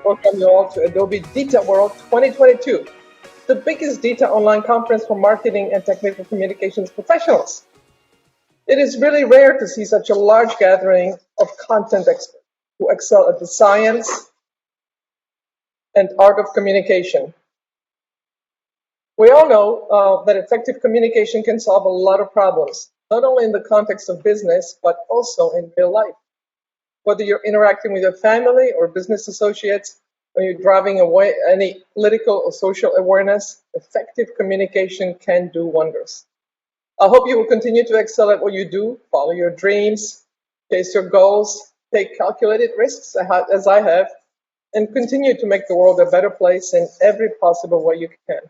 Welcome you all to Adobe DITAWORLD 2022, the biggest data online conference for marketing and technical communications professionals. It is really rare to see such a large gathering of content experts who excel at the science and art of communication. We all know that effective communication can solve a lot of problems, not only in the context of business, but also in real life. Whether you're interacting with your family or business associates, or you're driving away any political or social awareness, effective communication can do wonders. I hope you will continue to excel at what you do, follow your dreams, chase your goals, take calculated risks as I have, and continue to make the world a better place in every possible way you can.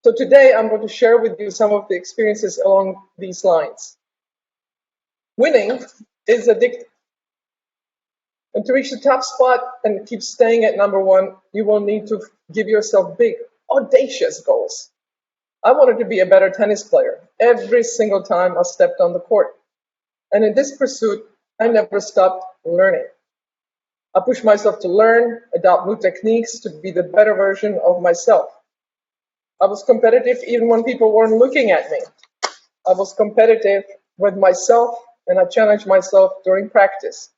So today I'm going to share with you some of the experiences along these lines. Winning is addictive. And to reach the top spot and keep staying at number one, you will need to give yourself big, audacious goals. I wanted to be a better tennis player every single time I stepped on the court. And in this pursuit, I never stopped learning. I pushed myself to learn, adopt new techniques to be the better version of myself. I was competitive even when people weren't looking at me. I was competitive with myself, and I challenged myself during practice.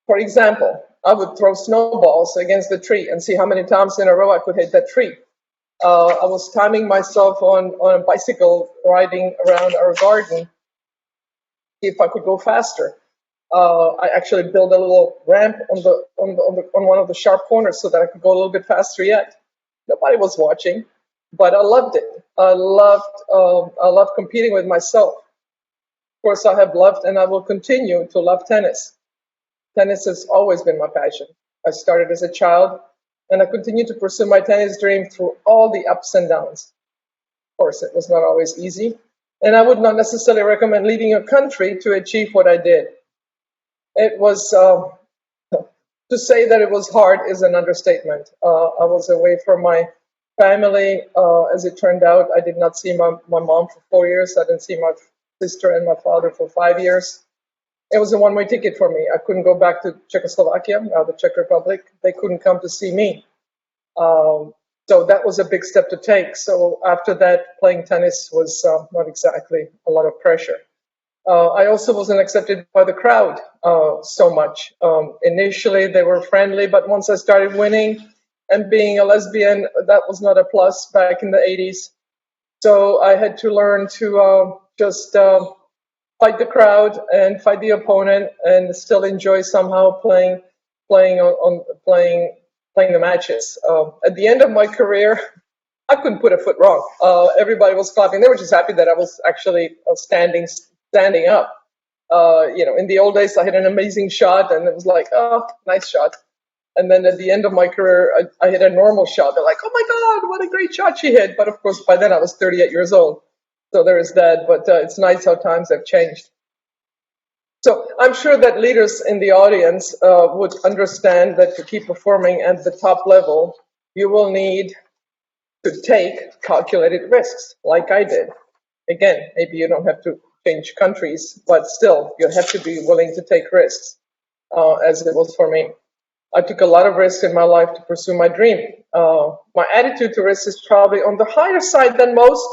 For example, I would throw snowballs against the tree and see how many times in a row I could hit that tree. I was timing myself on a bicycle riding around our garden, see if I could go faster. I actually built a little ramp on one of the sharp corners so that I could go a little bit faster yet. Nobody was watching, but I loved it. I loved competing with myself. Of course, I have loved and I will continue to love tennis. Tennis has always been my passion. I started as a child, and I continue to pursue my tennis dream through all the ups and downs. Of course, it was not always easy, and I would not necessarily recommend leaving a country to achieve what I did. It was, to say that it was hard is an understatement. I was away from my family. As it turned out, I did not see my mom for 4 years. I didn't see my sister and my father for 5 years. It was a one-way ticket for me. I couldn't go back to Czechoslovakia, the Czech Republic. They couldn't come to see me. So that was a big step to take. So after that, playing tennis was not exactly a lot of pressure. I also wasn't accepted by the crowd so much. Initially, they were friendly, but once I started winning and being a lesbian, that was not a plus back in the 80s. So I had to learn to just fight the crowd and fight the opponent and still enjoy somehow playing the matches. At the end of my career, I couldn't put a foot wrong. Everybody was clapping. They were just happy that I was actually standing up. In the old days, I had an amazing shot, and it was like, oh, nice shot. And then at the end of my career, I hit a normal shot. They're like, oh my God, what a great shot she hit. But of course, by then I was 38 years old. So there is that, but it's nice how times have changed. So I'm sure that leaders in the audience would understand that to keep performing at the top level, you will need to take calculated risks, like I did. Again, maybe you don't have to change countries, but still, you have to be willing to take risks, as it was for me. I took a lot of risks in my life to pursue my dream. My attitude to risk is probably on the higher side than most.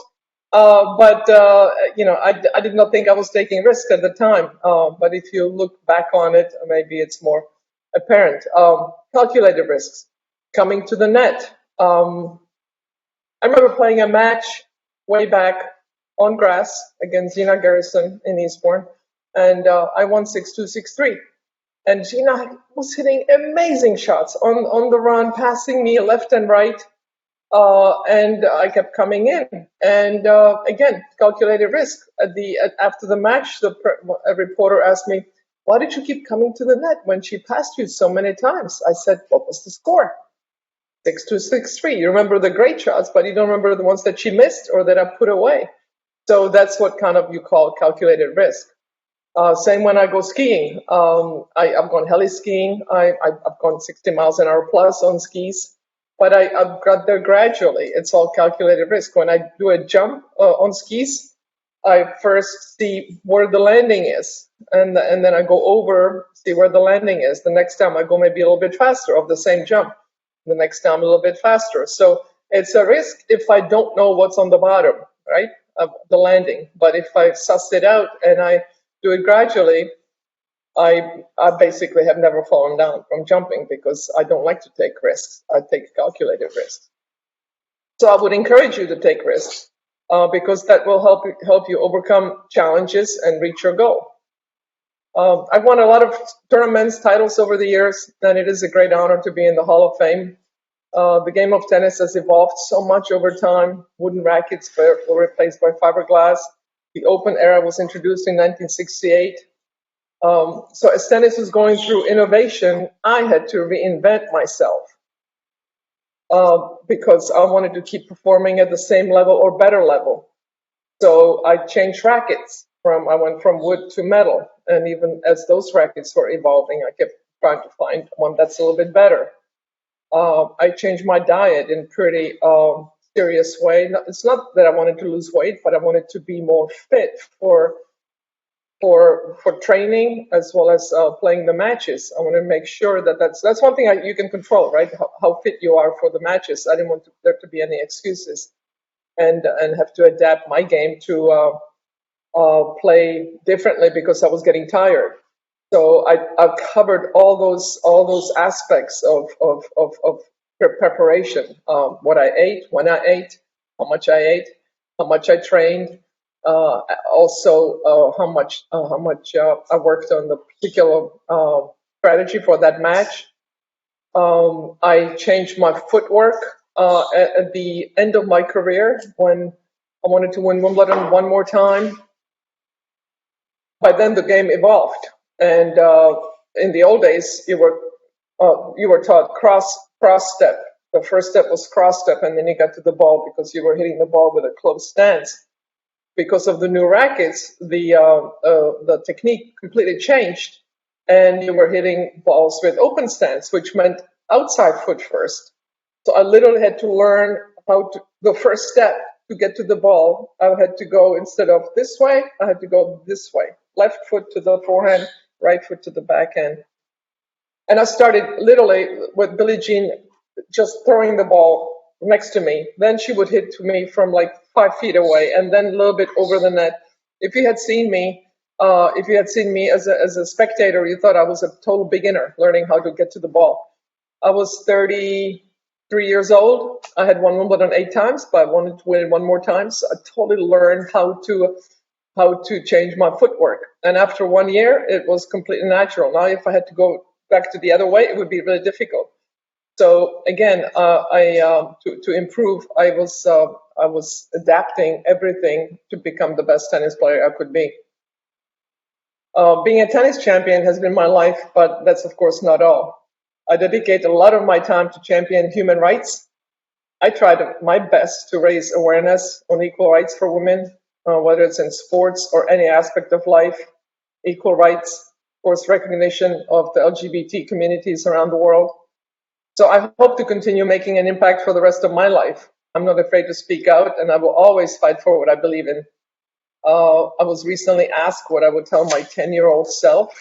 But I did not think I was taking risks at the time. But if you look back on it, maybe it's more apparent. Calculated risks, coming to the net. I remember playing a match way back on grass against Gina Garrison in Eastbourne, and I won 6-2, 6-3. And Gina was hitting amazing shots on the run, passing me left and right. And I kept coming in, and again, calculated risk. After the match, a reporter asked me, "Why did you keep coming to the net when she passed you so many times?" I said, "What was the score? 6-2, 6-3. You remember the great shots, but you don't remember the ones that she missed or that I put away." So that's what kind of you call calculated risk. Same when I go skiing. I've gone heli skiing. I've gone 60 miles an hour plus on skis. But I've got there gradually. It's all calculated risk. When I do a jump on skis, I first see where the landing is, and then I go over, see where the landing is. The next time I go maybe a little bit faster of the same jump. The next time a little bit faster. So it's a risk if I don't know what's on the bottom, right, of the landing. But if I suss it out and I do it gradually, I basically have never fallen down from jumping because I don't like to take risks. I take calculated risks. So I would encourage you to take risks because that will help you overcome challenges and reach your goal. I've won a lot of tournaments, titles over the years, and it is a great honor to be in the Hall of Fame. The game of tennis has evolved so much over time. Wooden rackets were replaced by fiberglass. The open era was introduced in 1968. So as tennis was going through innovation, I had to reinvent myself because I wanted to keep performing at the same level or better level. So I changed rackets. I went from wood to metal, and even as those rackets were evolving, I kept trying to find one that's a little bit better. I changed my diet in a pretty serious way. It's not that I wanted to lose weight, but I wanted to be more fit for training as well as playing the matches. I want to make sure that that's one thing you can control, right? How fit you are for the matches. I didn't want there to be any excuses, and have to adapt my game to play differently because I was getting tired. So I've covered all those aspects of preparation. What I ate, when I ate, how much I trained. Also, how much I worked on the particular strategy for that match. I changed my footwork at the end of my career when I wanted to win Wimbledon one more time. By then, the game evolved, and in the old days, you were taught cross step. The first step was cross step, and then you got to the ball because you were hitting the ball with a closed stance. Because of the new rackets, the technique completely changed, and you were hitting balls with open stance, which meant outside foot first. So I literally had to learn the first step to get to the ball. I had to go, instead of this way, I had to go this way. Left foot to the forehand, right foot to the backhand. And I started literally with Billie Jean just throwing the ball next to me. Then she would hit to me from like 5 feet away, and then a little bit over the net. If you had seen me as a spectator, you thought I was a total beginner learning how to get to the ball. I was 33 years old. I had won Wimbledon 8 times, but I wanted to win it one more time. So I totally learned how to change my footwork. And after 1 year, it was completely natural. Now, if I had to go back to the other way, it would be really difficult. So again, to improve, I was adapting everything to become the best tennis player I could be. Being a tennis champion has been my life, but that's of course not all. I dedicate a lot of my time to champion human rights. I tried my best to raise awareness on equal rights for women, whether it's in sports or any aspect of life. Equal rights, of course, recognition of the LGBT communities around the world. So I hope to continue making an impact for the rest of my life. I'm not afraid to speak out, and I will always fight for what I believe in. I was recently asked what I would tell my 10-year-old self.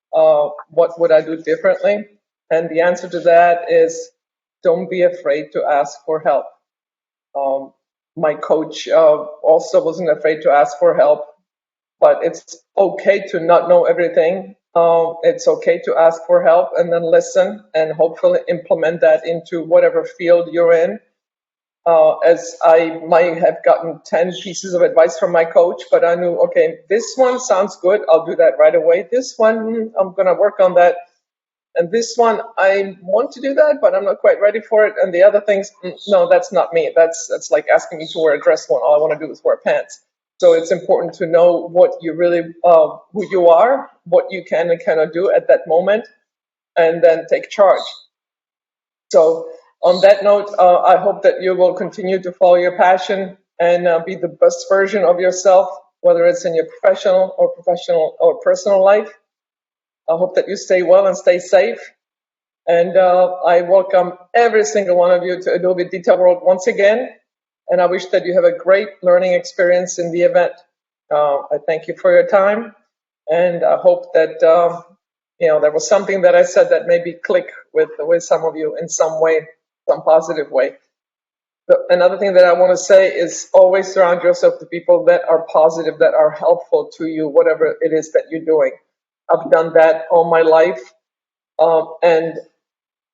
What would I do differently? And the answer to that is, don't be afraid to ask for help. My coach also wasn't afraid to ask for help, but it's okay to not know everything. It's okay to ask for help and then listen and hopefully implement that into whatever field you're in. As I might have gotten 10 pieces of advice from my coach, but I knew, okay, this one sounds good. I'll do that right away. This one, I'm going to work on that. And this one, I want to do that, but I'm not quite ready for it. And the other things, no, that's not me. That's like asking me to wear a dress when all I want to do is wear pants. So it's important to know what you really, who you are, what you can and cannot do at that moment, and then take charge. So on that note, I hope that you will continue to follow your passion and be the best version of yourself, whether it's in your professional or personal life. I hope that you stay well and stay safe. And I welcome every single one of you to Adobe DITAWORLD once again. And I wish that you have a great learning experience in the event. I thank you for your time, and I hope that there was something that I said that maybe click with some of you in some way, some positive way. But another thing that I want to say is always surround yourself with people that are positive, that are helpful to you, whatever it is that you're doing. I've done that all my life, and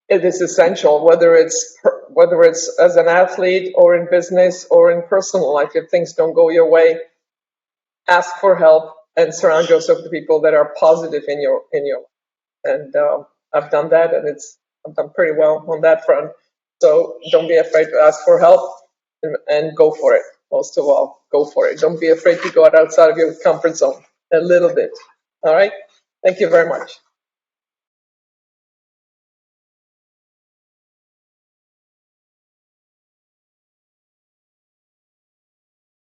it is essential, whether it's as an athlete or in business or in personal life. If things don't go your way, ask for help and surround yourself with people that are positive in your life. And I've done that, and I've done pretty well on that front. So don't be afraid to ask for help, and go for it. Most of all, go for it. Don't be afraid to go outside of your comfort zone a little bit. All right. Thank you very much.